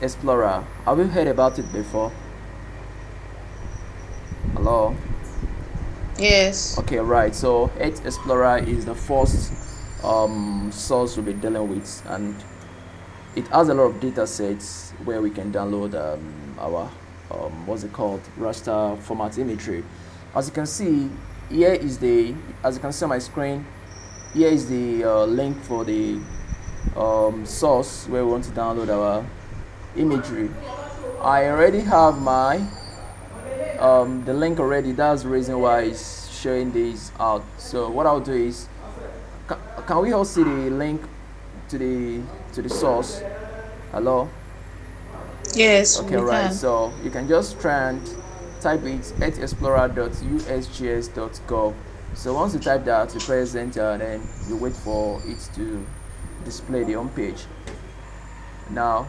Explorer. Have you heard about it before? Hello? Yes. Okay, right. So Edge Explorer is the first source we'll be dealing with, and it has a lot of data sets where we can download our what's it called, raster format imagery. As you can see, here is the as you can see on my screen, here is the link for the source where we want to download our imagery. I already have my the link already. That's the reason why it's showing this out. So what I'll do is, can we all see the link to the source? Hello. Yes, Okay, we right. can. So you can just try and type it at explorer.usgs.gov. So once you type that, you press enter, and then you wait for it to display the home page. Now,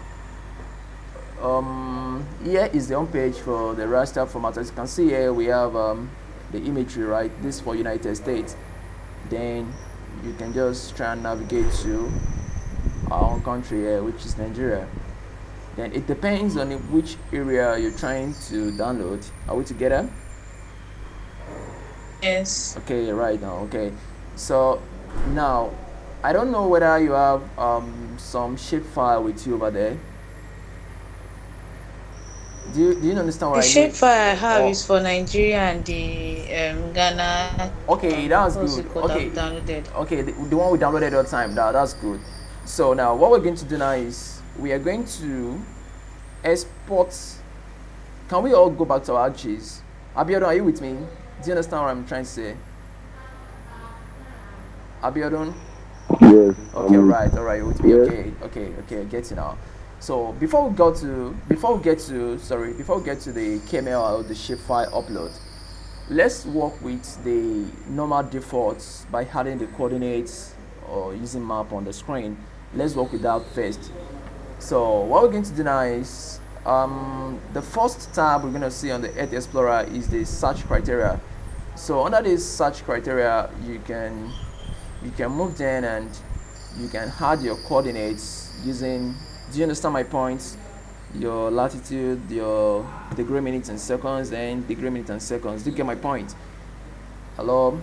here is the home page for the raster format. As you can see here, we have the imagery, right? This for United States. Then you can just try and navigate to our own country here, which is Nigeria. Then it depends on which area you're trying to download. Are we together? Yes. Okay, right now. Okay, so now I don't know whether you have some shapefile with you over there. Do you understand what The I mean? shapefile I have Or is for Nigeria and the Ghana. okay, that's What's good. it called? I've Okay, downloaded. okay, the one we downloaded all the time. That's good. So now what we're going to do now is we are going to export. Can we all go back to our Arcgis? Abiodun, are you with me? Do you understand what I'm trying to say? Abiodun? Yes, Okay, right, all right, with me. yes. Okay, I get you now. So before we get to the KML or the shapefile upload, let's work with the normal defaults by adding the coordinates or using map on the screen. Let's work with that first. So what we're going to do now is the first tab we're going to see on the Earth Explorer is the search criteria. So under this search criteria, you can move then and you can add your coordinates using. Do you understand my points? Your latitude, your degree minutes and seconds, and degree minutes and seconds. Do you get my point? Hello?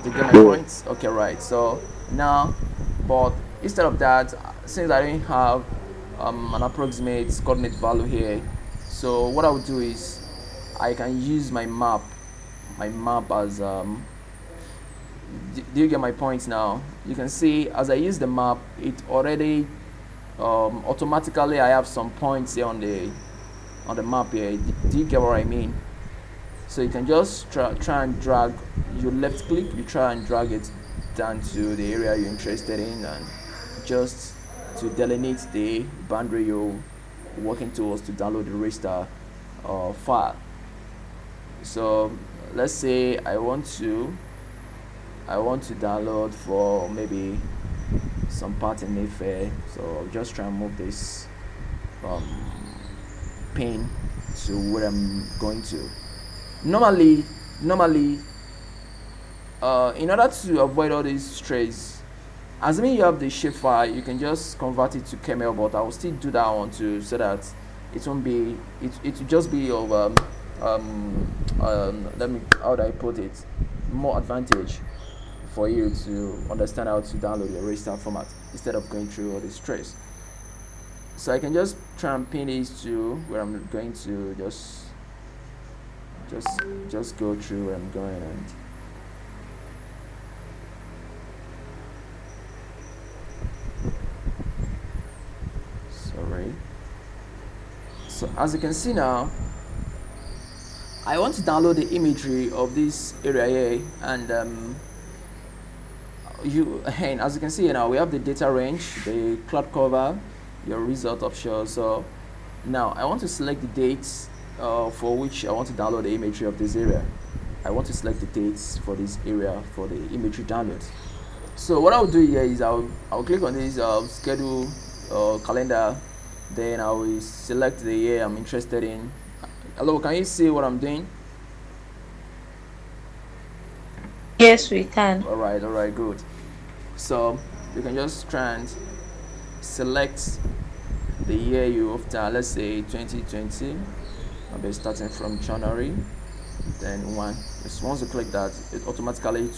Do you get my Yes. point? Okay, right. So now, but instead of that, since I don't have an approximate coordinate value here, so what I would do is I can use my map as do you get my point now? You can see as I use the map, it already automatically I have some points here on the map here. Do you get what I mean? So you can just try and drag. You left click, you try and drag it down to the area you're interested in, and just to delineate the boundary you're working towards to download the raster file. So let's say I want to download for maybe some part in Mayfair. So I'll just try and move this um, pin to where I'm going to. Normally, in order to avoid all these strays, assuming you have the shapefile, you can just convert it to KML. But I will still do that one too, so that it won't be. It will just be of let me, how do I put it, more advantage for you to understand how to download your raster format instead of going through all the stress. So I can just try and pin these to where I'm going to just just go through where I'm going. And sorry. So as you can see now, I want to download the imagery of this area here, and and as you can see now, we have the data range, the cloud cover, your result option. So now I want to select the dates for which I want to download the imagery of this area. I want to select the dates for this area for the imagery download. So what I'll do here is I'll click on this schedule calendar. Then I will select the year I'm interested in. Hello, can you see what I'm doing? Yes, we can. All right, good. So you can just try and select the year you after, let's say 2020. I'll be starting from January, then one. Just once you click that, it automatically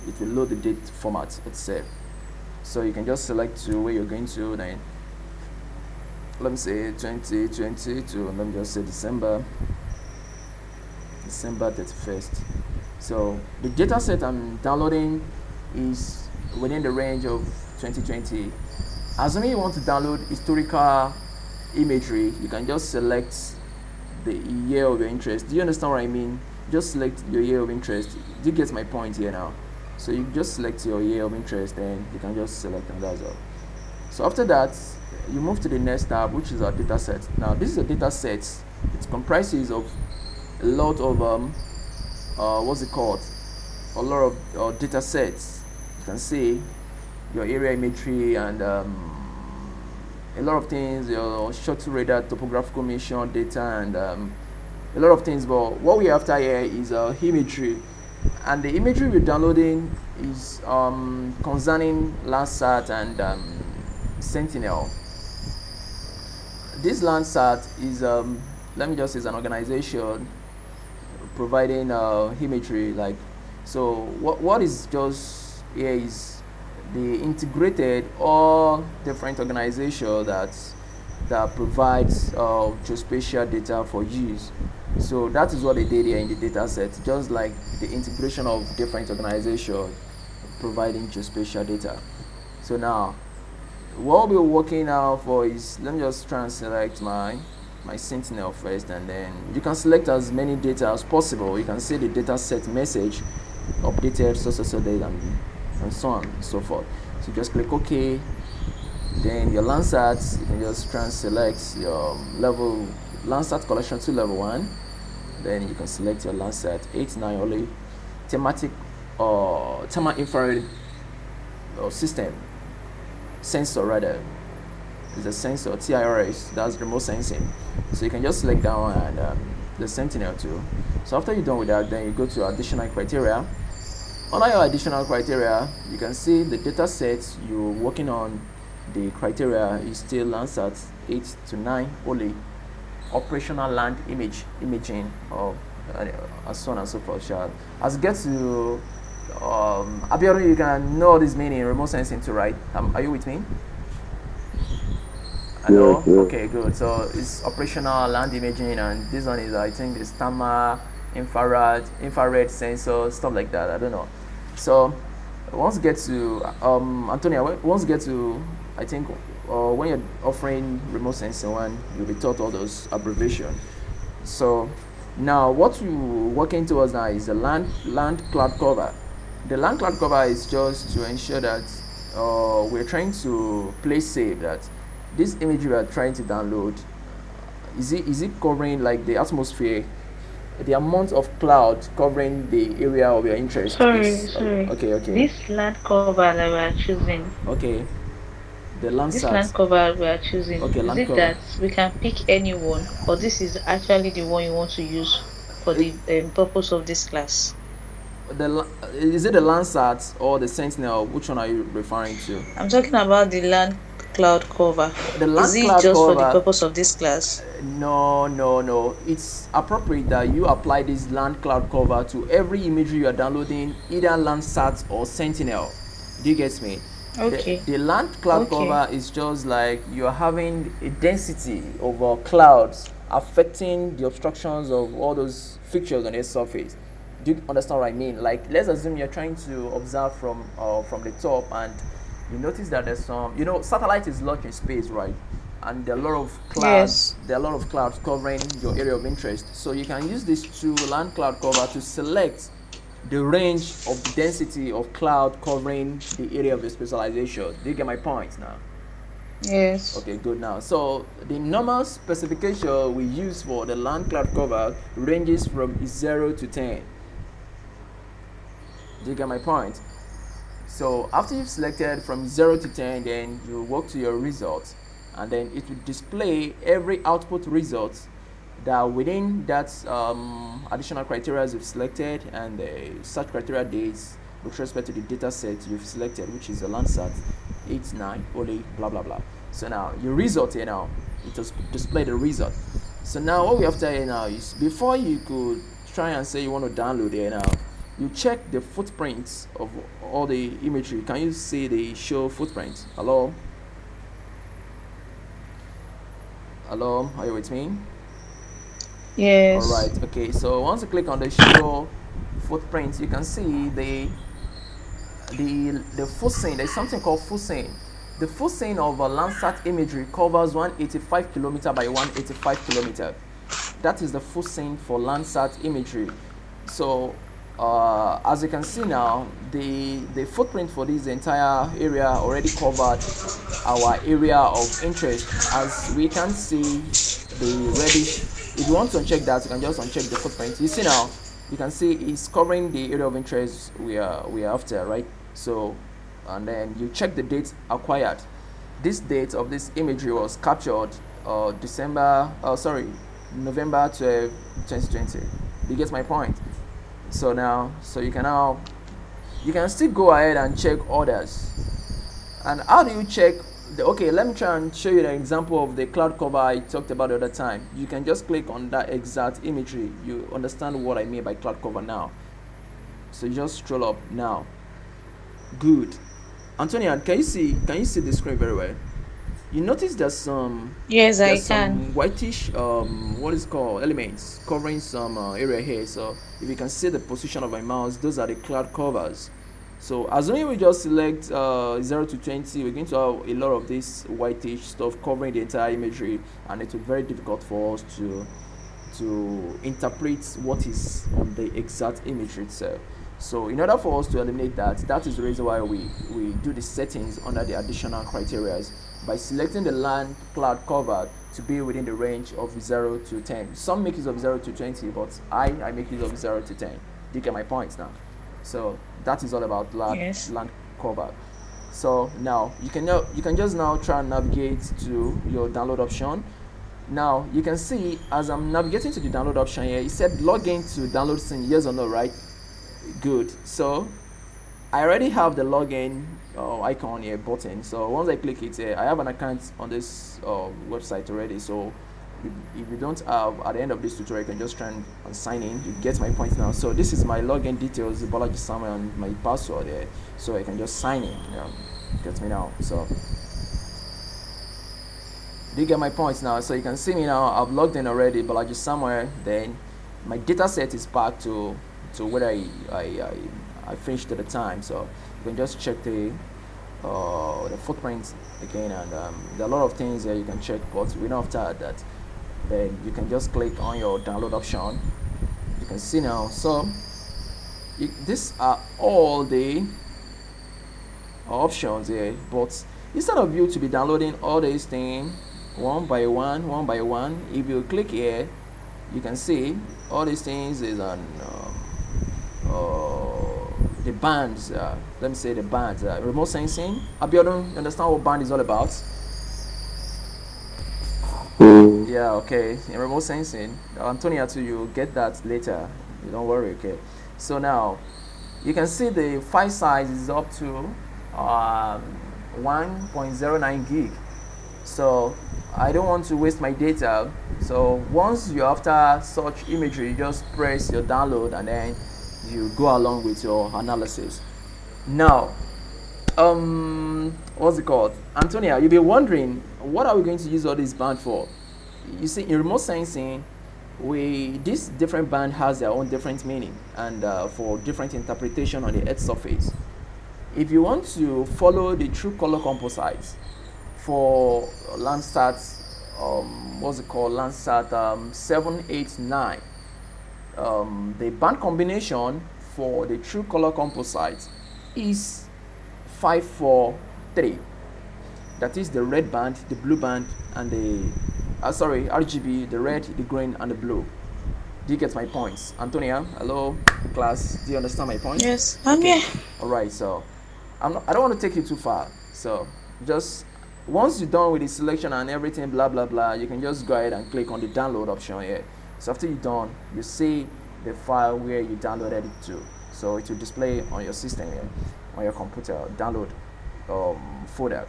it will load the date format itself. So you can just select to where you're going to. Then let me say 2020 to, let me just say December 31st. So the data set I'm downloading is within the range of 2020. Assuming you want to download historical imagery, you can just select the year of your interest. Do you understand what I mean? Just select your year of interest. Do you get my point here now? So you just select your year of interest, and you can just select, and that's all. So after that, you move to the next tab, which is our data set. Now this is a data set. It comprises of a lot of what's it called? A lot of data sets. You can see your area imagery and a lot of things, your shuttle radar topographical mission data, and a lot of things. But what we're after here is imagery, and the imagery we're downloading is concerning Landsat and Sentinel. This Landsat is let me just say, is an organization providing imagery. Like, so what is just here is the integrated all different organization that provides geospatial data for use. So that is what they did here in the data set, just like the integration of different organizations providing geospatial data. So now what we're working out for is, let me just try and select my Sentinel first, and then you can select as many data as possible. You can see the data set message updated so date, and so on and so forth. So just click OK. Then your Landsat, you can just try and select your level Landsat collection to level 1. Then you can select your Landsat 8-9 only thematic or thermal infrared system sensor, rather. It's a sensor, TIRS, that's remote sensing. So you can just select that one, and the Sentinel too. So after you're done with that, then you go to additional criteria. Under your additional criteria, you can see the data set you're working on. The criteria is still Landsat 8-9 only, operational land imaging, or and so on and so forth. As it gets to Abiodun, you can know this meaning remote sensing too, right? Are you with me? Hello? Yeah. Okay, good. So it's operational land imaging, and this one is, I think, this thermal infrared sensor, stuff like that. I don't know. So once you get to Antonia, once you get to, I think, when you're offering remote sensing one, you'll be taught all those abbreviations. So now what we're working towards now is the land cloud cover. The land cloud cover is just to ensure that we're trying to play safe, that this imagery we are trying to download, is it covering like the atmosphere, the amount of cloud covering the area of your interest? Sorry. Okay. This land cover that we are choosing. Okay. The This land Landsat. cover we are choosing. Okay, Is land it cover. that we can pick any one, or this is actually the one you want to use for the purpose of this class? Is it the Landsat or the Sentinel? Which one are you referring to? I'm talking about the land cloud cover. The Is land it cloud just for the cover. purpose of this class? No. It's appropriate that you apply this land cloud cover to every imagery you are downloading, either Landsat or Sentinel. Do you get me? Okay. The land cloud cover is just like you're having a density over clouds affecting the obstructions of all those fixtures on the surface. Do you understand what I mean? Like, let's assume you're trying to observe from the top, and you notice that there's some, satellite is launched in space, right? And there are a lot of clouds. Yes. There are a lot of clouds covering your area of interest. So you can use this to land cloud cover to select the range of the density of cloud covering the area of your specialization. Do you get my point now? Yes. Okay, good. Now, so the normal specification we use for the land cloud cover ranges from 0 to 10. Do you get my point? So after you've selected from 0 to 10, then you walk to your results, and then it will display every output result that within that additional criteria you've selected, and the search criteria dates with respect to the data set you've selected, which is the Landsat. 89 only blah blah blah. So now your result here now, it just display the result. So now what we have to here now is, before you could try and say you want to download here now, you check the footprints of all the imagery. Can you see the show footprint? Hello, hello, are you with me? All right, Yes. okay, so once you click on the show footprint, you can see the full scene. There's something called full scene. The full scene of a Landsat imagery covers 185 kilometer by 185 kilometer. That is the full scene for Landsat imagery. So as you can see now, the footprint for this entire area already covered our area of interest. As we can see the reddish, if you want to uncheck that, you can just uncheck the footprint. You see now, you can see it's covering the area of interest we are after, right? So, and then you check the date acquired. This date of this imagery was captured November 12, 2020. You get my point? So now, so you can still go ahead and check others. And how do you check okay, let me try and show you the example of the cloud cover I talked about the other time. You can just click on that exact imagery. You understand what I mean by cloud cover now. So you just scroll up now. Good. Antonia, can you see the screen very well? You notice Yes, I there's can. some whitish what is called elements covering some area here. So if you can see the position of my mouse, those are the cloud covers. So assuming we just select 0 to 20, we're going to have a lot of this whitish stuff covering the entire imagery, and it will be very difficult for us to interpret what is on the exact imagery itself. So in order for us to eliminate that, that is the reason why we do the settings under the additional criteria by selecting the land cloud cover to be within the range of 0 to 10. Some make use of 0 to 20, but I make use of 0 to 10. Do you get my points now? So that is all about Yes. land cover. So now you can just now try and navigate to your download option. Now you can see as I'm navigating to the download option here, it said log in to download scene, yes or no, right? Good. So I already have the login icon here button. So once I click it here, I have an account on this website already. So if you don't have, at the end of this tutorial, you can just try and sign in. You get my point now. So this is my login details, Bolaji Samuel, and my password there. So I can just sign in. Get me now. So do you get my points now? So you can see me now. I've logged in already, Bolaji Samuel. Then my data set is back to where I finished at the time. So you can just check the footprints again, and there are a lot of things that you can check, but we don't have to add that. Then you can just click on your download option. You can see now. So these are all the options here, but instead of you to be downloading all these things one by one, if you click here, you can see all these things is on the bands. Let me say the bands. Remote sensing. Abiodun, you understand what band is all about? Yeah, okay. In remote sensing, Antonia, too, you get that later. You don't worry, okay. So now you can see the file size is up to 1.09 gig. So I don't want to waste my data. So once you're after such imagery, you just press your download and then you go along with your analysis. Now, what's it called? Antonia, you'll be wondering, what are we going to use all this band for? You see, in remote sensing, this different band has their own different meaning and for different interpretation on the Earth surface. If you want to follow the true color composites for Landsat, Landsat 789, the band combination for the true color composite is 543. That is the red band, the blue band, and the RGB, the red, the green, and the blue. Do you get my points? Antonia, hello, class. Do you understand my point? Yes, I'm Okay. here. All right. So I don't want to take you too far. So just once you're done with the selection and everything, blah blah blah, you can just go ahead and click on the download option here. So after you're done, you see the file where you downloaded it to. So it will display on your system here, on your computer. Download. folder.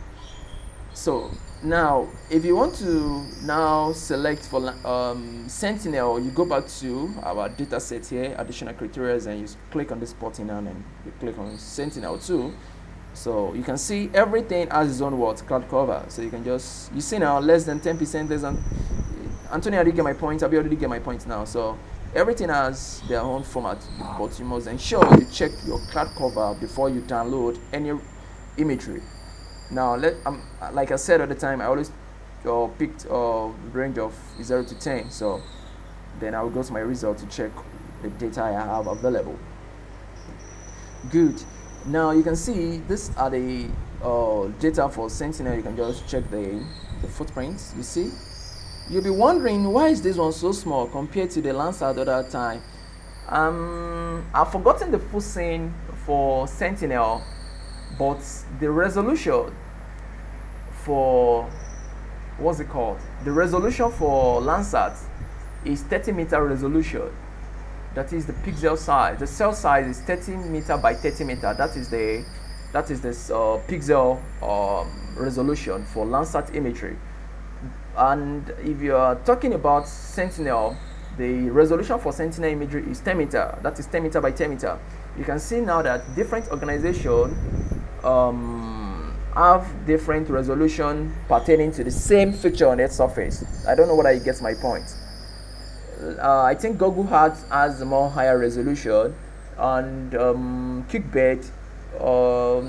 So now if you want to now select for Sentinel, you go back to our data set here, additional criteria, and you click on this button and you click on Sentinel 2. So you can see everything has its own cloud cover. So you can just, you see now, less than 10%, less than, Antonio already get my point, I'll already get my point now. So everything has their own format, but you must ensure you check your cloud cover before you download any imagery. Now, like I said at the time, I always picked a range of 0 to 10. So then I will go to my result to check the data I have available. Good. Now you can see these are the data for Sentinel. You can just check the footprints. You see, you'll be wondering why is this one so small compared to the Landsat the other time. I've forgotten the full scene for Sentinel, but the resolution for what's it called? The resolution for Landsat is 30-meter resolution. That is the pixel size. The cell size is 30 meter by 30 meter. That is the pixel resolution for Landsat imagery. And if you are talking about Sentinel, the resolution for Sentinel imagery is 10 meter. That is 10 meter by 10 meter. You can see now that different organizations have different resolution pertaining to the same feature on Earth's surface. I don't know whether you get my point. I think Google has a more higher resolution, and Clickbait,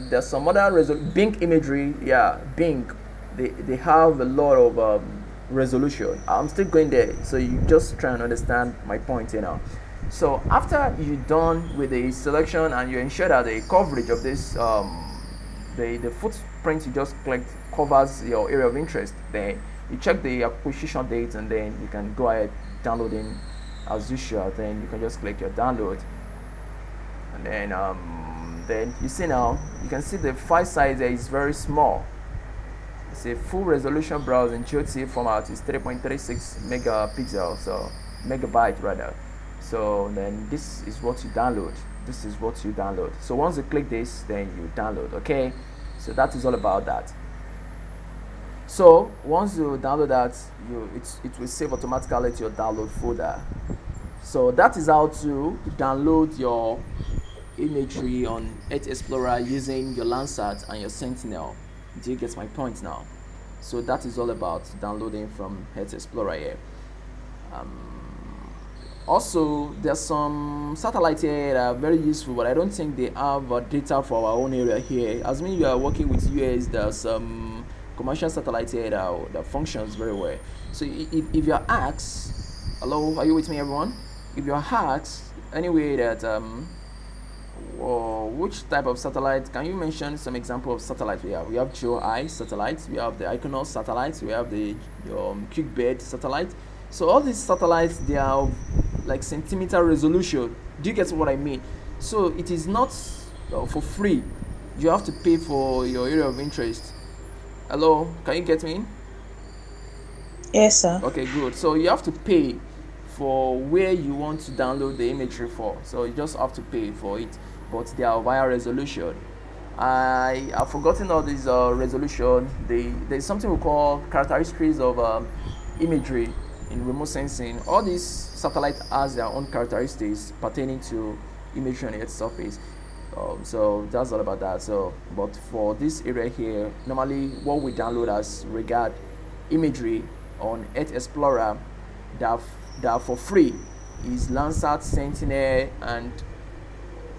there's some other Bing imagery, yeah, Bing, they have a lot of resolution. I'm still going there, so you just try and understand my point here now. So after you're done with the selection and you ensure that the coverage of this the footprint you just clicked covers your area of interest, then you check the acquisition date, and then you can go ahead downloading as usual. Then you can just click your download, and then you see now, you can see the file size there is very small. It's a full resolution browse in GOT format is 3.36 megapixels, so megabyte rather. So then this is what you download. So once you click this, then you download. Okay, so that is all about that. So once you download that, it will save automatically to your download folder. So that is how to download your imagery on Earth Explorer using your Landsat and your Sentinel. Do you get my point now? So that is all about downloading from Earth Explorer here. Also, there's some satellites here that are very useful, but I don't think they have data for our own area here. As me, you are working with US, there's some commercial satellites here that functions very well. So if you're asked, hello, are you with me, everyone? If you're asked anyway that which type of satellite, can you mention some example of satellites we have? We have GeoEye satellites, we have the Iconos satellites, we have the Clickbait satellite. So all these satellites, they are like centimeter resolution. Do you get what I mean? So it is not for free. You have to pay for your area of interest. Hello, can you get me? Yes, sir. Okay, good. So you have to pay for where you want to download the imagery for. So you just have to pay for it, but they are via resolution. I have forgotten all these resolution. There's something we call characteristics of imagery in remote sensing. All these satellites has their own characteristics pertaining to imagery on Earth's surface. So that's all about that. So, but for this area here, normally what we download as regard imagery on Earth Explorer that for free is Landsat, Sentinel, and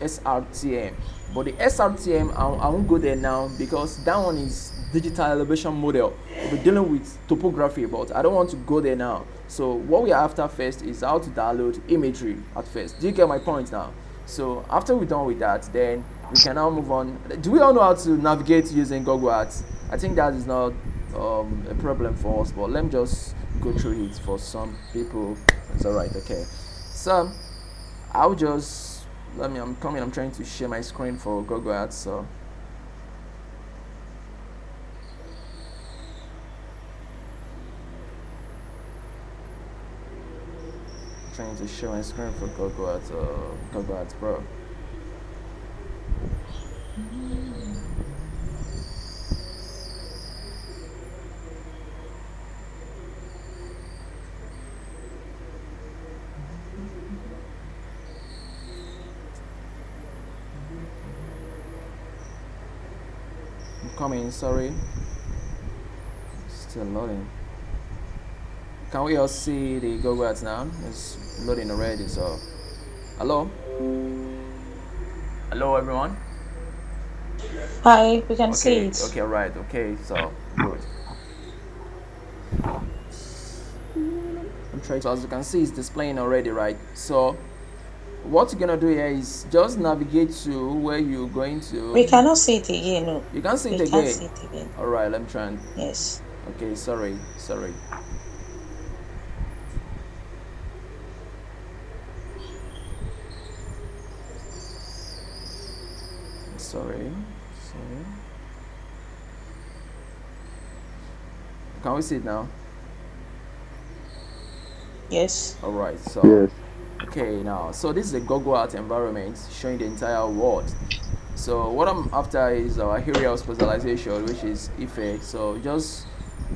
SRTM. But the SRTM, I won't go there now because that one is digital elevation model. We're dealing with topography, but I don't want to go there now. So what we are after first is how to download imagery at first. Do you get my point now? So after we're done with that, then we can now move on. Do we all know how to navigate using Google Earth? I think that is not a problem for us, but let me just go through it for some people. It's alright, okay. So I'll just I'm trying to share my screen for Google Earth. So trying to share my screen for Google Earth Pro. coming. Sorry, still loading. Can we all see the Google Ads now? It's loading already. So, hello, hello everyone. Hi, we can see Okay, it. okay, right. Okay, so good. I'm trying. So as you can see, it's displaying already, right? So what you're gonna do here is just navigate to where you're going to. We cannot see it again. No, You can see it we can't again. see it again. All right, let me try. And, Yes. okay, sorry. Sorry. Can we see it now? Yes. All right. So yes. Okay, now so this is a Google Art environment showing the entire world. So what I'm after is our area of specialization, which is Ife. So just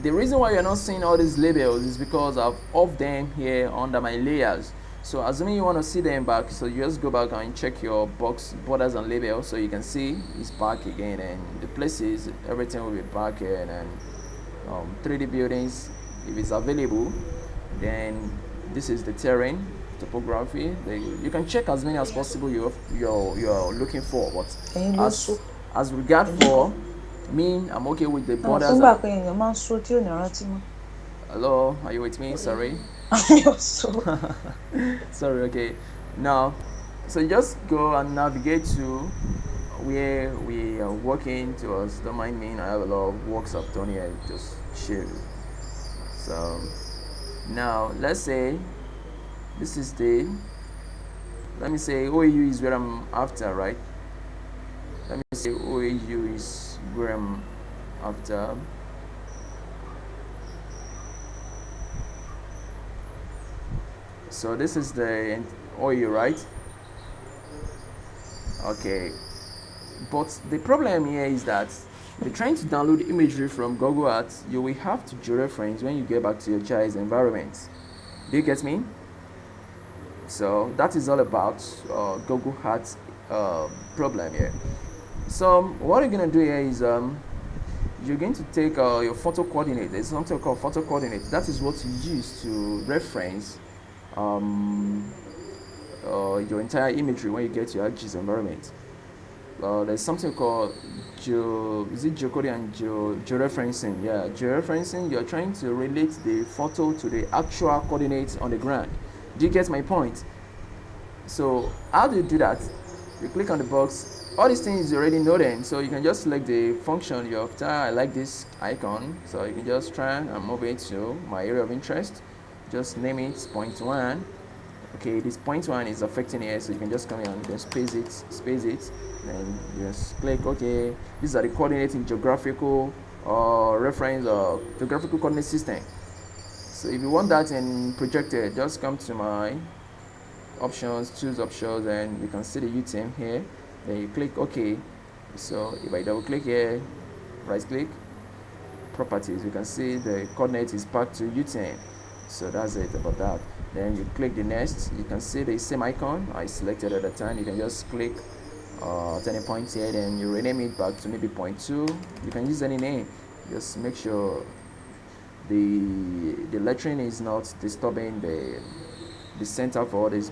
the reason why you're not seeing all these labels is because I've off them here under my layers. So assuming you want to see them back, so you just go back and check your box borders and labels, so you can see it's back again, and the places everything will be back here, and 3D buildings if it's available. Then this is the terrain topography. You can check as many as possible you're looking for, but Ẹ̀yin ló so. as regard for me, I'm okay with the Àwọn borders. fún gbà pé èèyàn máa ń so tí ò ní rántí mọ́. Hello, are you with me? Sorry. Àmì so. Sorry. Okay. Now, so you just go and navigate to where we are working towards. Don't mind me. I have a lot of works I've done here. Just chill. So now let's say this is the. Let me say OAU is where I'm after, right? Let me say OAU is where I'm after. So this is the OAU, right? Okay. But the problem here is that if you're trying to download imagery from Google Earth, you will have to georeference when you get back to your child's environment. Do you get me? So that is all about Google Earth problem here. So what you're going to do here is you're going to take your photo coordinate. There's something called photo coordinate. That is what you use to reference your entire imagery when you get to your Arcgis environment. There's something called geocoding and georeferencing. Yeah, georeferencing, you're trying to relate the photo to the actual coordinates on the ground. Do you get my point? So how do you do that? You click on the box. All these things you already know them, so you can just select the function you're after. I like this icon, so you can just try and move it to my area of interest. Just name it point 1. Okay, this point 1 is affecting here, so you can just come here and then space it, then just click OK. These are the coordinates in geographical reference or geographical coordinate system. So if you want that in projected, just come to my options, choose options, and you can see the UTM here. Then you click OK. So if I double click here, right click, properties, you can see the coordinate is back to UTM. So that's it about that. Then you click the next, you can see the same icon I selected at the time. You can just click turning point here, then you rename it back to maybe point 2. You can use any name, just make sure the lettering is not disturbing the center for all these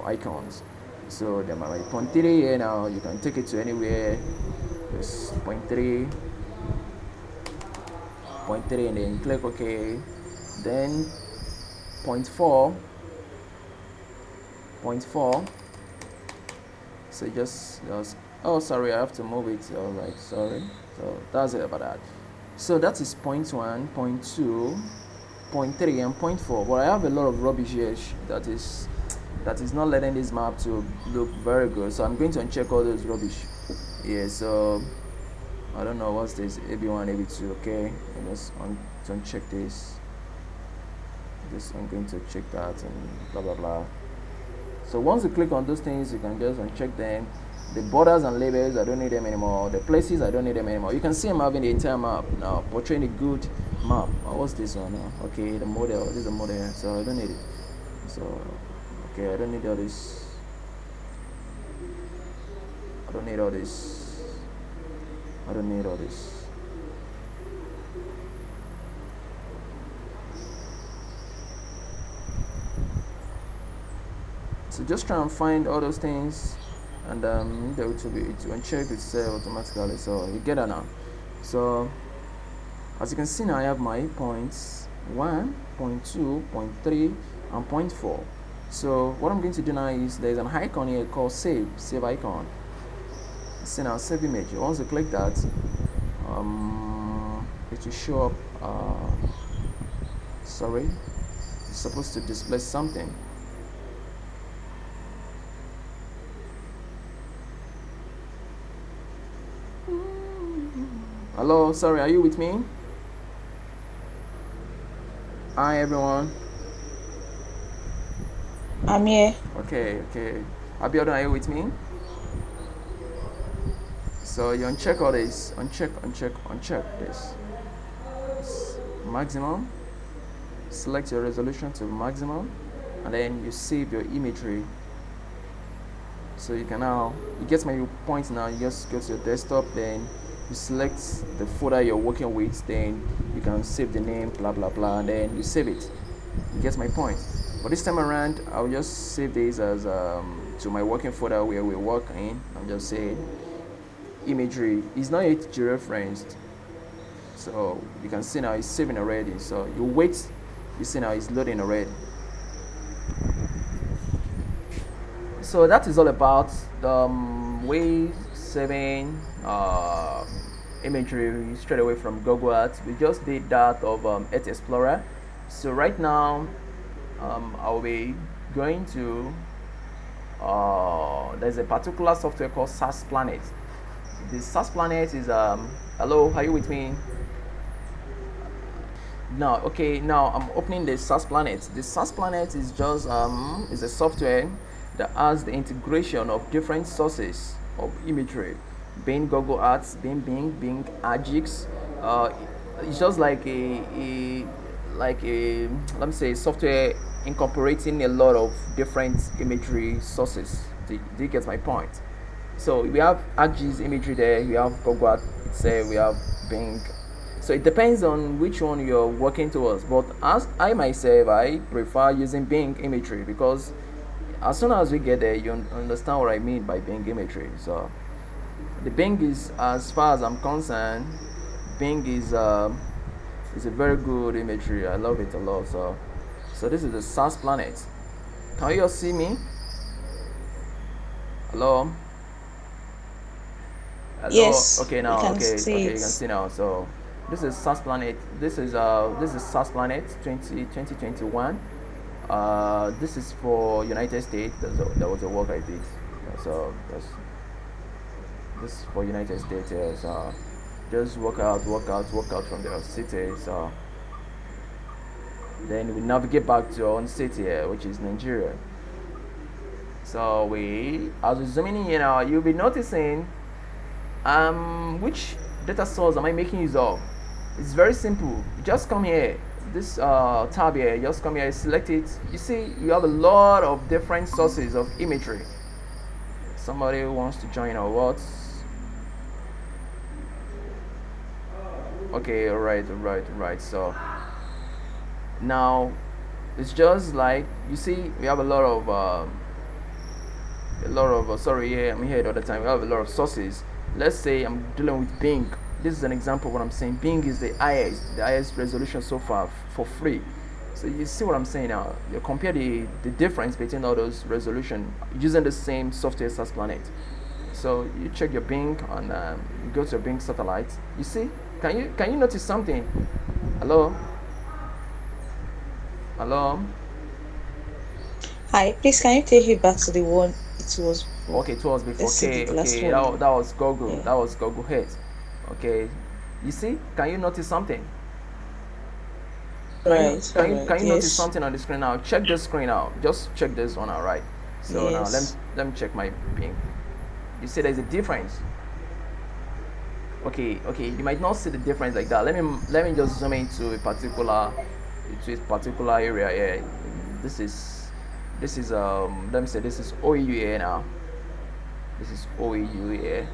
icons. So then my point 3 here now, you can take it to anywhere. Just point 3, and then click OK. Then point 4, so just oh sorry, I have to move it. All right, sorry. So that's it about that. So that is point 1, point 2, point 3, and point 4. But I have a lot of rubbish here that is not letting this map to look very good, so I'm going to uncheck all those rubbish. Yeah, so I don't know what's this, AB1, AB2. Okay, I just uncheck this. I'm going to check that and blah blah blah. So once you click on those things, you can just uncheck them. The borders and labels, I don't need them anymore. The places, I don't need them anymore. You can see I'm having the entire map now, portraying a good map. What's this one now? Okay, the model. This is a model, so I don't need it. So okay, I don't need all this. I don't need all this. So just try and find all those things, and it will check itself automatically. So you get that now. So as you can see now, I have my points 1, point 2, point 3, and point 4. So what I'm going to do now is there's an icon here called save icon. See now, save image. Once you click that, it will show up. Sorry, it's supposed to display something. Hello, sorry, are you with me? Hi everyone. I'm here. Okay. Abiodun, are you with me? So you uncheck all this, uncheck this. Maximum. Select your resolution to maximum, and then you save your imagery. So you can now, you get my point now. You just go to your desktop, then you select the folder you're working with, then you can save the name, blah blah blah, and then you save it. You get my point. But this time around, I'll just save this as to my working folder where we work in. I'll just say imagery is not yet georeferenced, so you can see now it's saving already. So you wait, you see now it's loading already. So that is all about the way saving imagery straight away from Google Earth. We just did that of Earth Explorer. So right now I'll be going to there's a particular software called SAS Planet. The SAS Planet is hello, are you with me? Now I'm opening the SAS Planet. The SAS Planet is just is a software that has the integration of different sources of imagery, being Google Earth, being Arcgis. It's just like a let me say software incorporating a lot of different imagery sources. Do you get my point? So we have Arcgis imagery there, we have Google Earth itself, we have Bing. So it depends on which one you're working towards. But as I myself, I prefer using Bing imagery, because as soon as we get there, you understand what I mean by Bing imagery. So the Bing is, as far as I'm concerned, Bing is a very good imagery. I love it a lot. So this is the SAS Planet. Can you all see me? Hello. Yes, Okay, we now can okay, see you it. can see now. So this is SAS Planet. This is SAS Planet 2021. This is for United States. That was the work I did. So this is for United States. Yeah. So just work out from the city. So then we navigate back to our own city here, which is Nigeria. So as we zooming in here now, you'll be noticing which data source am I making use of. It's very simple. You just come here, this tab here, just come here, select it. You see you have a lot of different sources of imagery. Somebody wants to join or what? Okay, all right. So now it's just like, you see we have a lot of sorry, yeah, I'm here all the time. We have a lot of sources. Let's say I'm dealing with Bing. This is an example of what I'm saying. Bing is the highest resolution so far for free. So you see what I'm saying now. You compare the difference between all those resolution using the same software as Planet. So you check your Bing and you go to your Bing satellite. You see? Can you notice something? Hello? Hi, please can you take it back to the one it was before? Okay, it was before. Let's see the last Okay, one. that was Google. Yeah. That was Google Earth. Okay, you see? Can you notice something? Right, all right. Can you notice Yes. something on the screen now? Check this screen out. Just check this one out, right? So now Yes. let me check my Bing. You see there's a difference. Okay, you might not see the difference like that. Let me just zoom into a particular area here. This is let me say this is OEU here now. This is OEU here.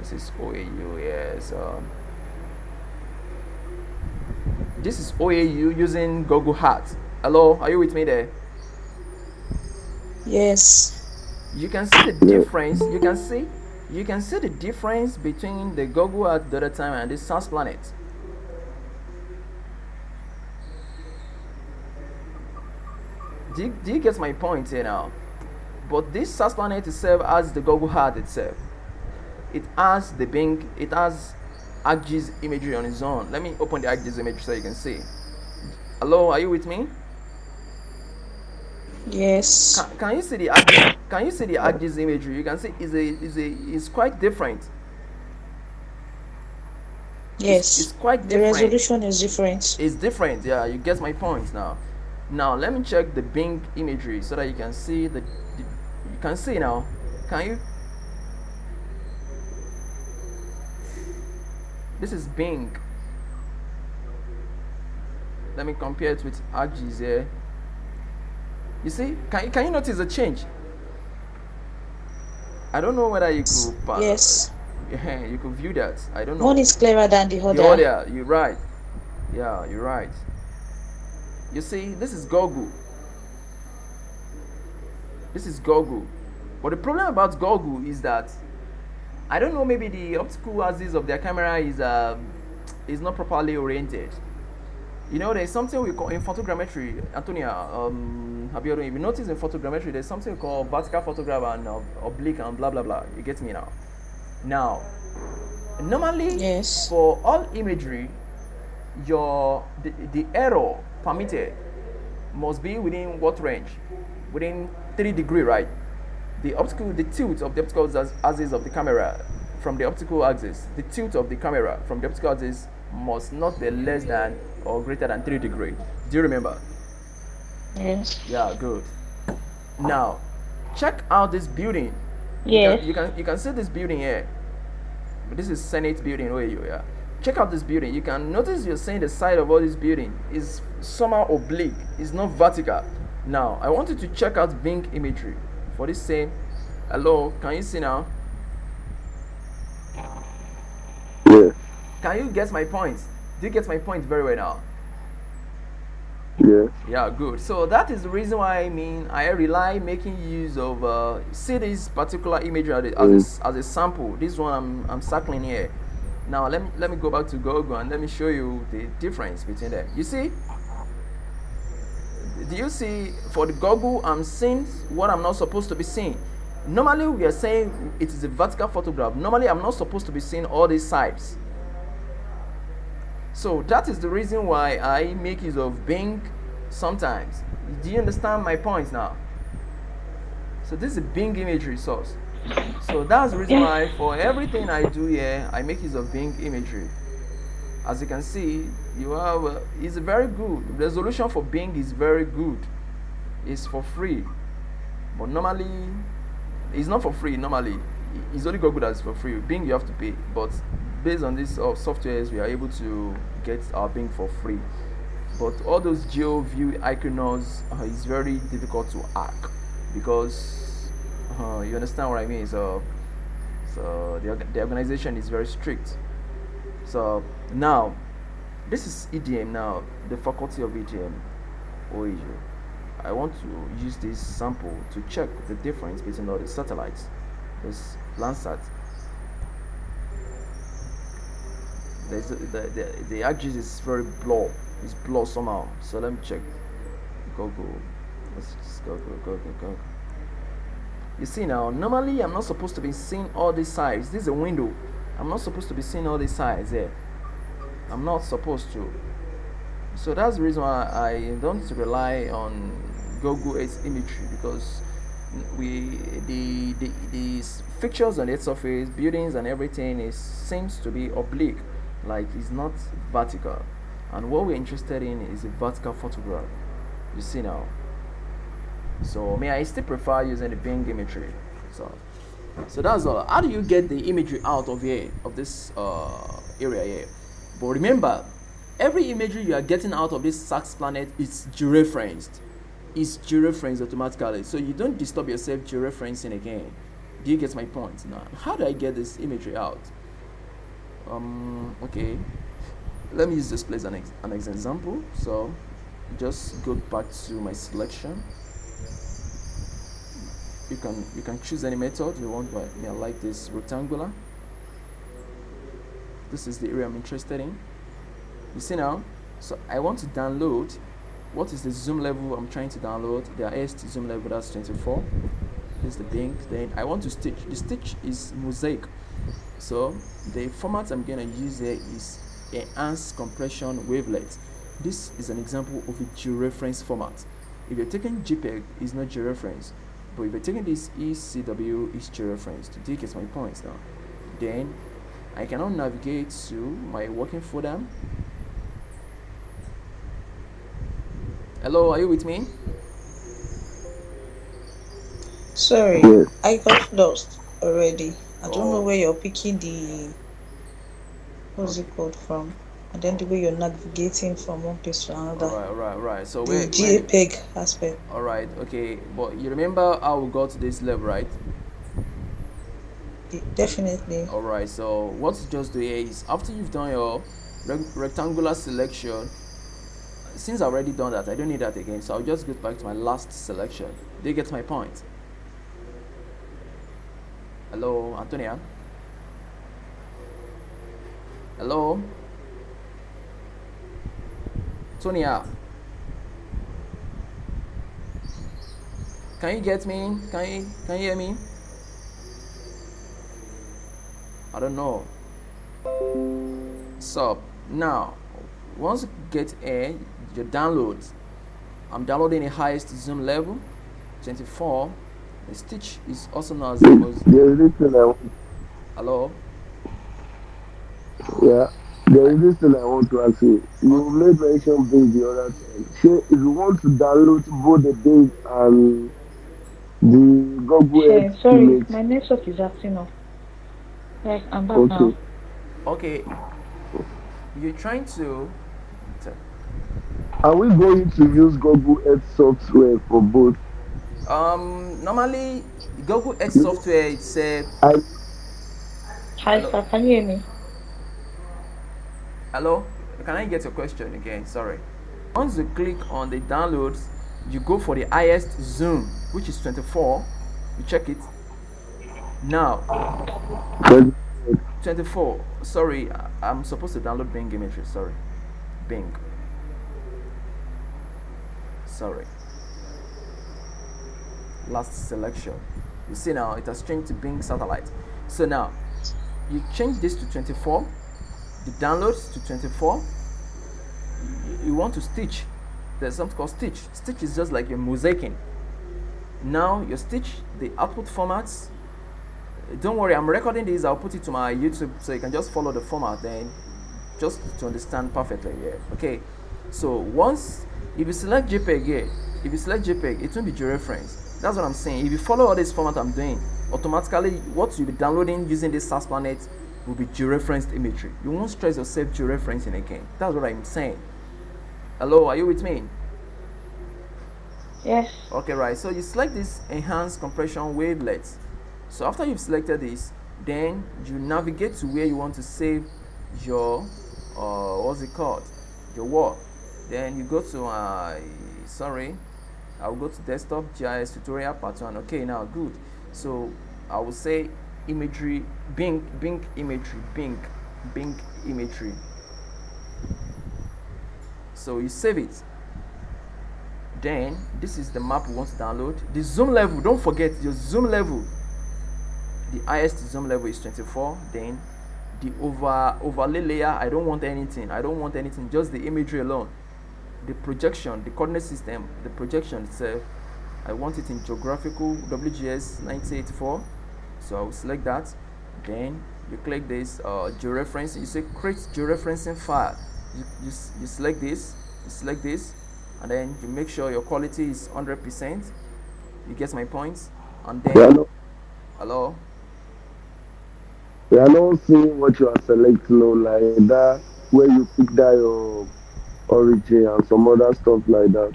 This is OAU, yes. This is OAU using Google Hat. Hello, are you with me there? Yes. You can see the difference. You can see the difference between the Google Hat the other time and this SAS Planet. Do you get my point here now? But this SAS Planet itself has the Google Hat itself. It has the Bing. It has Arcgis imagery on its own. Let me open the Arcgis image so you can see. Hello, are you with me? Yes. Can you see the Arcgis? Can you see the Arcgis imagery? You can see is quite different. Yes. It's quite The different. resolution is different. It's different. Yeah, you get my point now. Now let me check the Bing imagery so that you can see you can see now. Can you? This is Bing. Let me compare it with Arcgis here. You see? Can you notice a change? I don't know whether you could. Yes. You could view that. I don't know. One is clearer than the other. The other, you're right. Yeah, you're right. You see, this is Google. This is Google. But the problem about Google is that I don't know, maybe the optical axis of their camera is not properly oriented. You know, there's something we call in photogrammetry, Antonia, Abiodun, if you notice in photogrammetry, there's something called vertical photograph and oblique and blah blah blah. You get me now? Now, normally, Yes. for all imagery, the error permitted must be within what range? Within 3 degrees, right? The tilt of the optical axis of the camera from the optical axis, the tilt of the camera from the optical axis must not be less than or greater than 3 degrees. Do you remember? Yes. Yeah, good. Now, check out this building. Yes. You can see this building here. This is Senate building where you are. Check out this building. You can notice you're saying the side of all this building is somehow oblique. It's not vertical. Now, I want you to check out Bing imagery for this same. Hello, can you see now? Yeah. Can you get my point? Do you get my point very well now? Yeah. Yeah, good. So that is the reason why I rely making use of see this particular image as a sample. This one I'm circling here. Now let me go back to Google and let me show you the difference between them. You see? Do you see? For the Google, I'm seeing what I'm not supposed to be seeing. Normally we are saying it is a vertical photograph. Normally I'm not supposed to be seeing all these sides. So that is the reason why I make use of Bing sometimes. Do you understand my point now? So this is a Bing imagery source. So that's the reason why for everything I do here, I make use of Bing imagery. As you can see, you have it's very good. The resolution for Bing is very good. It's for free, but normally it's not for free. Normally, it's only Google that's for free. Bing you have to pay, but based on this softwares, we are able to get our Bing for free. But all those geo view icons is very difficult to hack because you understand what I mean. So the organization is very strict. So now this is EDM now, the faculty of EDM OAU. I want to use this sample to check the difference between all the satellites. This Landsat. The Arcgis is very blur. It's blur somehow. So let me check. Google. Let's just go. You see now, normally I'm not supposed to be seeing all these sides. This is a window. I'm not supposed to be seeing all these sides here. I'm not supposed to. So that's the reason why I don't rely on Google Earth imagery, because the fixtures on the Earth surface, buildings and everything seems to be oblique, like it's not vertical. And what we're interested in is a vertical photograph. You see now. So I still prefer using the Bing imagery. So that's all. How do you get the imagery out of here, of this area here? But remember, every imagery you are getting out of this SAS Planet is georeferenced. It's georeferenced automatically. So you don't disturb yourself georeferencing again. Do you get my point? Now, how do I get this imagery out? Okay, let me use this place an example. So just go back to my selection. You can choose any method you want, but I like this rectangular. This is the area I'm interested in. You see now, so I want to download. What is the zoom level I'm trying to download? The highest zoom level, that's 24. This is the Bing. Then I want to stitch. The stitch is mosaic. So the format I'm gonna use here is enhanced compression wavelet. This is an example of a georeference format. If you're taking JPEG, it's not georeference. But if you're taking this ECW, it's georeference. To take my points now. Then I can now navigate to my working folder. Hello, are you with me? Sorry, Yes. I got lost already. I don't know where you're picking the what's it called from, and then the way you're navigating from one place to another. Right. So The where JPEG aspect. alright, okay. But you remember how we got to this level, right? Definitely. Alright, so what you just do here is after you've done your rectangular selection, since I've already done that, I don't need that again. So I'll just go back to my last selection. Do you get my point? Hello, Antonia? Hello? Tonia? Can you get me? Can you hear me? I don't know. So now, once you get your downloads, I'm downloading the highest zoom level, 24. The stitch is also known as the most. There is this thing I want. Hello. Yeah. There is this thing I want to ask you. You made mention Bing the other time. Say if you want to download both the Bing and the Google Earth Hey, sorry, image. my network is acting up. Like, I'm back Okay. now. Okay, you're trying to. Are we going to use Google Earth software for both? Normally, Google Earth You- software it's a. I Hi, Hello. sir, can you hear me? Hello. Can I get your question again? Sorry. Once you click on the downloads, you go for the highest zoom, which is 24. You check it. Now, but 24. Sorry, I'm supposed to download Bing images. Sorry, Bing. Sorry. Last selection. You see now it has changed to Bing satellite. So now you change this to 24. The downloads to 24. You want to stitch. There's something called stitch. Stitch is just like you're mosaicing. Now your stitch, the output formats. Don't worry, I'm recording this. I'll put it to my YouTube so you can just follow the format then, just to understand perfectly. Yeah. Okay. So once if you select JPEG here, if you select JPEG, it won't be georeference. That's what I'm saying. If you follow all this format I'm doing, automatically what you'll be downloading using this SAS planet will be georeferenced imagery. You won't stress yourself georeferencing again. That's what I'm saying. Hello, are you with me? Yes. Okay, right. So you select this enhanced compression wavelets. So after you've selected this, then you navigate to where you want to save your what's it called, your work. Then you go to sorry, I'll go to desktop GIS tutorial part 1. Okay, now good. So I will say imagery, Bing imagery, Bing imagery. So you save it. Then this is the map we want to download. The zoom level, don't forget your zoom level. The highest zoom level is 24. Then the overlay layer, I don't want anything, just the imagery alone. The projection, the coordinate system, the projection itself, I want it in geographical WGS 1984. So I will select that. Then you click this georeference. You say create georeferencing file. You select this, and then you make sure your quality is 100%. You get my points. And then hello. we are not seeing what you are selecting, like that, where you pick that your origin and some other stuff like that.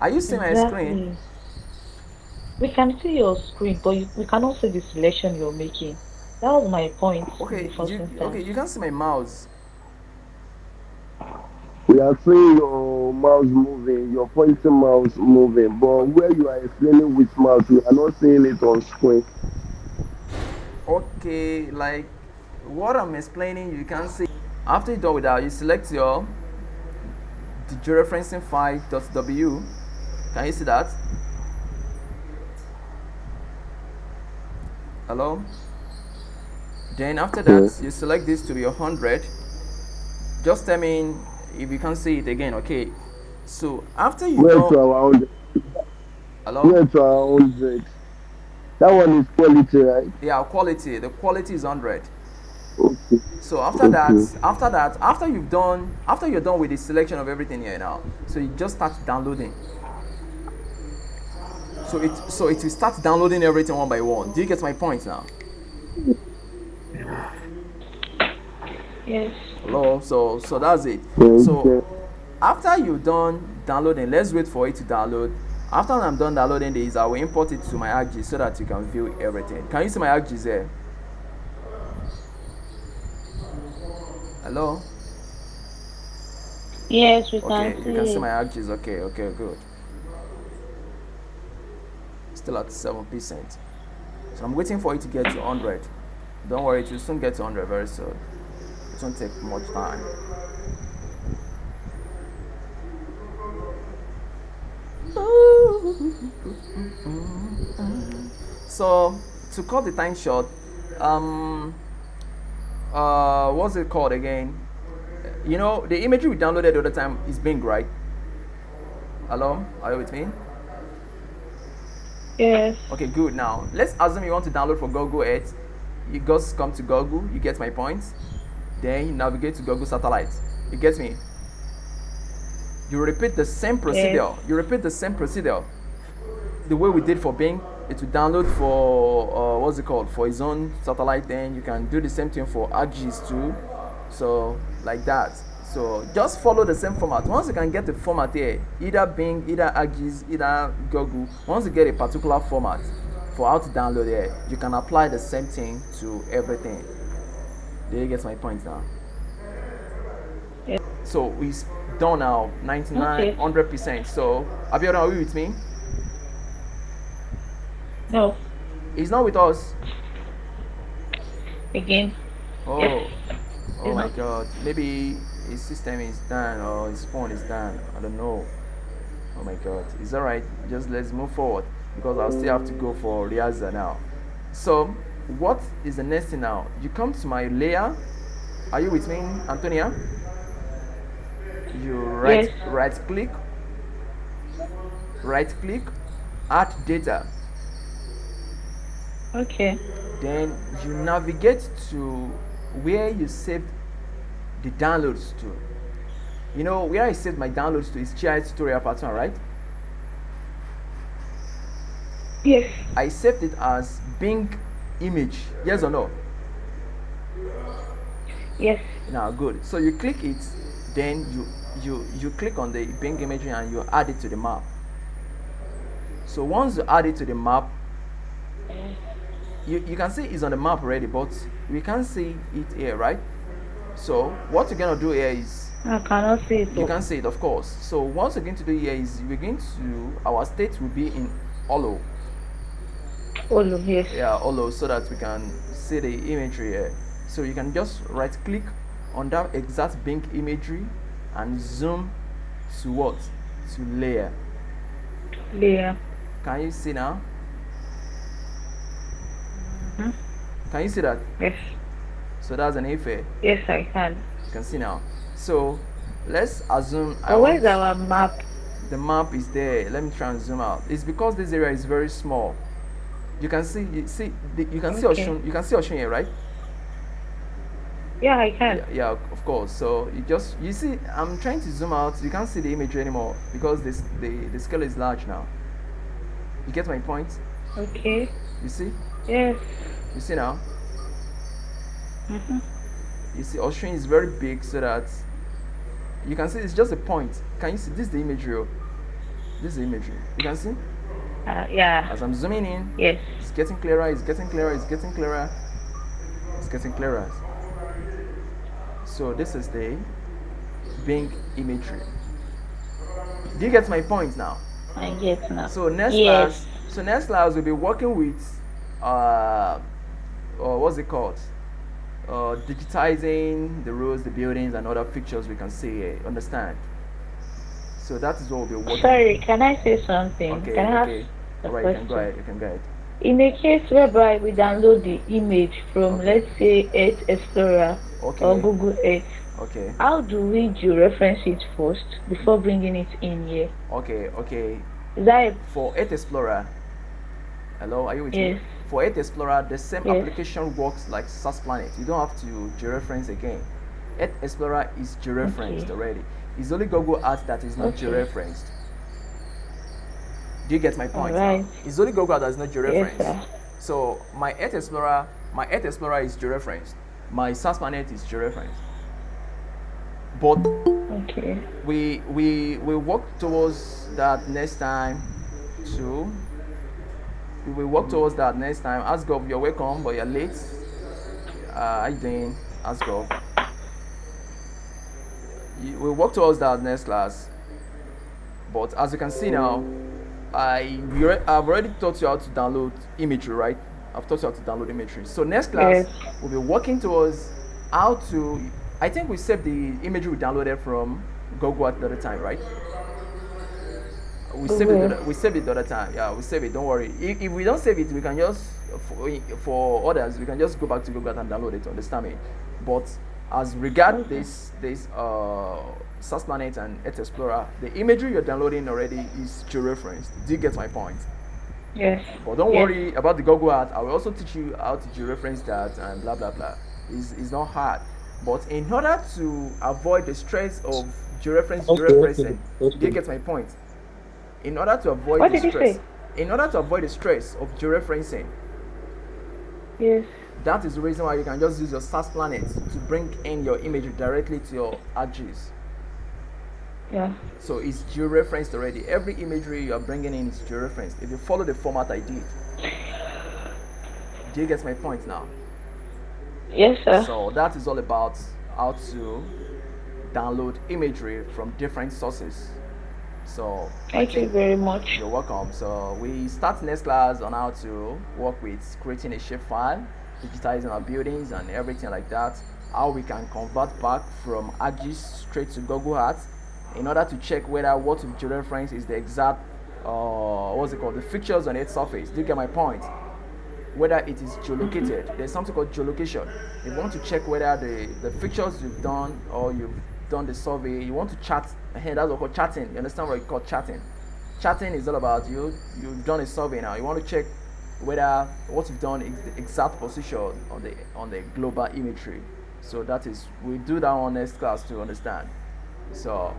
Are you seeing my screen? Exactly. We can see your screen, but we cannot see the selection you're making. That was my point in the Okay, first you instance. can see my mouse. We are seeing your mouse moving, your pointing mouse moving, but where you are explaining with mouse, we are not seeing it on screen. Okay, like what I'm explaining, you can see. After you're done with that, you select your the georeferencing file.w. Can you see that? Hello? Then after that, Yes. you select this to be 100. Just tell me if you can see it again, okay? So after you Where don't, to our 100? hello? Where to our 100? That one is quality, right? Yeah, quality. The quality is 100. Okay. So Okay. after you're done with the selection of everything here now, so you just start downloading. So it will start downloading everything one by one. Do you get my point now? Yes. Hello. So that's it. So Okay. after you're done downloading, let's wait for it to download. After I'm done downloading this, I will import it to my Arcgis so that you can view everything. Can you see my Arcgis there? Hello. Yes, we can Okay, you can see see my it. Arcgis. Okay, okay, good. Still at 7%. So I'm waiting for it to get to 100. Don't worry, it will soon get to 100 very soon. It won't take much time. So to cut the time short, um, what's it called again? You know, the imagery we downloaded the other time is Bing, right? Hello, are you with me? Yes. Okay, good. Now let's assume you want to download for Google Earth. You just come to Google. You get my point. Then you navigate to Google Satellite. You get me? You repeat the same Yes. procedure. You repeat the same procedure. The way we did for Bing, it will download for what's it called, for his own satellite. Then you can do the same thing for Arcgis too. So like that. So just follow the same format. Once you can get the format here, either Bing, either Arcgis, either Google. Once you get a particular format for how to download it, you can apply the same thing to everything. Do you get my point now? Yes. So it's done now, 99, Okay. 100%. So Abiodun, are you with me? No. He's not with us. Again. Yes. Oh, oh It's my not. God. Maybe his system is down or his phone is down. I don't know. Oh my God. It's alright. Just let's move forward because I'll still have to go for Riaza now. So, what is the next thing now? You come to my layer. Are you with me, Antonia? You Yes. right click, add data. Okay. Then you navigate to where you saved the downloads to. You know where I saved my downloads to is GI tutorial part 1, right? Yes. I saved it as Bing image. Yes or no? Yes. Now good. So you click it, then you click on the Bing imagery and you add it to the map. So once you add it to the map, you can see it's on the map already, but we can't see it here, right? So what you're gonna do here is I cannot see it. you can see it, of course. So what we're going to do here is we're going to, our state will be in Olo. Olu, yes. Yeah, Olo, so that we can see the imagery here. So you can just right click on that exact Bing imagery and zoom to what? To layer. Layer. Can you see now? Hmm. Can you see that? Yes. So that's an effect. Yes, I can. You can see now. So let's assume I But want where's our map? the map is there. Let me try and zoom out. It's because this area is very small. You can see you can see Okay. Oshun, you can see Oshun here, right? Yeah, I can. Yeah, of course. So you see I'm trying to zoom out. You can't see the image anymore because the scale is large now. You get my point? Okay. You see? Yes. You see now? Mm-hmm. You see Oshun is very big so that you can see it's just a point. Can you see this is the imagery? This is the imagery. You can see? Yeah. As I'm zooming in, Yes. it's getting clearer, it's getting clearer, it's getting clearer, it's getting clearer. So this is the Bing imagery. Do you get my point now? I get now. So next Yes. class, we'll be working with what's it called? Digitizing the roads, the buildings, and other pictures we can see here. Understand? So that is what we'll be working. Sorry, can I say something? Okay, Can I ask okay. a All right, you can go question? ahead. You can go ahead. In a case whereby we download the image from, Okay. let's say, Earth Explorer or Okay. Google Earth, Okay. how do we georeference it first before bringing it in here? Okay. Okay. Is that a, For Earth Explorer, hello, are you with me? yes, For Earth Explorer, the same yes, application works like SAS Planet. You don't have to georeference again. Earth Explorer is georeferenced okay, already. It's only Google Earth that is not okay, georeferenced. Do you get my all point now? right, It's only Google Earth that is not yes, georeferenced. sir, So my Earth Explorer is georeferenced. My SAS Planet is georeferenced. But okay, we work towards that next time too. We will work towards that next time. Asgov, you're welcome, but you're late. How you doing, Asgov? We'll work towards that next class. But as you can see now, I've already taught you how to download Imagery, right? I've taught you how to download Imagery. So next class, yes, we'll be working towards how to. I think we saved the imagery we downloaded from Google at the other time, right? Google, We saved it the other time. Yeah, we save it. Don't worry. If we don't save it, we can just for others we can just go back to Google and download it. Understand me? But as regard okay, this SAS Planet and Earth Explorer, the imagery you're downloading already is georeferenced. Do you get my point? yes, But don't yes, worry about the Google Art. I will also teach you how to georeference that and blah blah blah. It's not hard. But in order to avoid the stress of georeferencing, do you get my point? In order to avoid what the did you stress, say? in order to avoid the stress of georeferencing, Yes, that is the reason why you can just use your SAS Planet to bring in your imagery directly to your Arcgis. yeah, So it's georeferenced already. Every imagery you are bringing in is georeferenced. If you follow the format I did, do you get my point now? yes, sir, So that is all about how to download imagery from different sources. So I thank you think very much. you're welcome. So we start next class on how to work with creating a shapefile, digitizing our buildings and everything like that. How we can convert back from Arcgis straight to Google Earth in order to check whether what we georeference is the exact what's it called, the features on its surface. Do you get my point? Whether it is geolocated. There's something called geolocation. If you want to check whether the features you've done or you've done the survey, you want to chat. That's what called chatting. You understand what you call chatting? Chatting is all about you've done a survey now. You want to check whether what you've done is the exact position on the global imagery. So that is we do that on next class to understand. So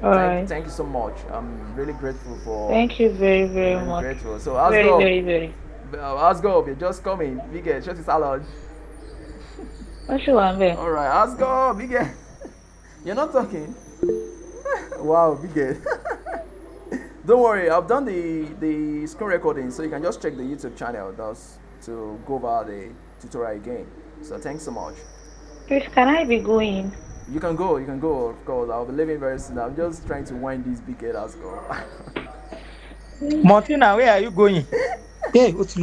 All right, thank you so much. I'm really grateful for thank you very, very really much. grateful. So let's Very, go. very, very. Let's go. You're just coming. Big shut his salad. What should I be? All right, let's go. Big You're not talking. Wow, big Don't worry, I've done the screen recording, so you can just check the YouTube channel thus to go over the tutorial again. So thanks so much. Please, can I be going? You can go, of course. I'll be leaving very soon. I'm just trying to wind this big head. Let's go. Martina, where are you going? Hey, what's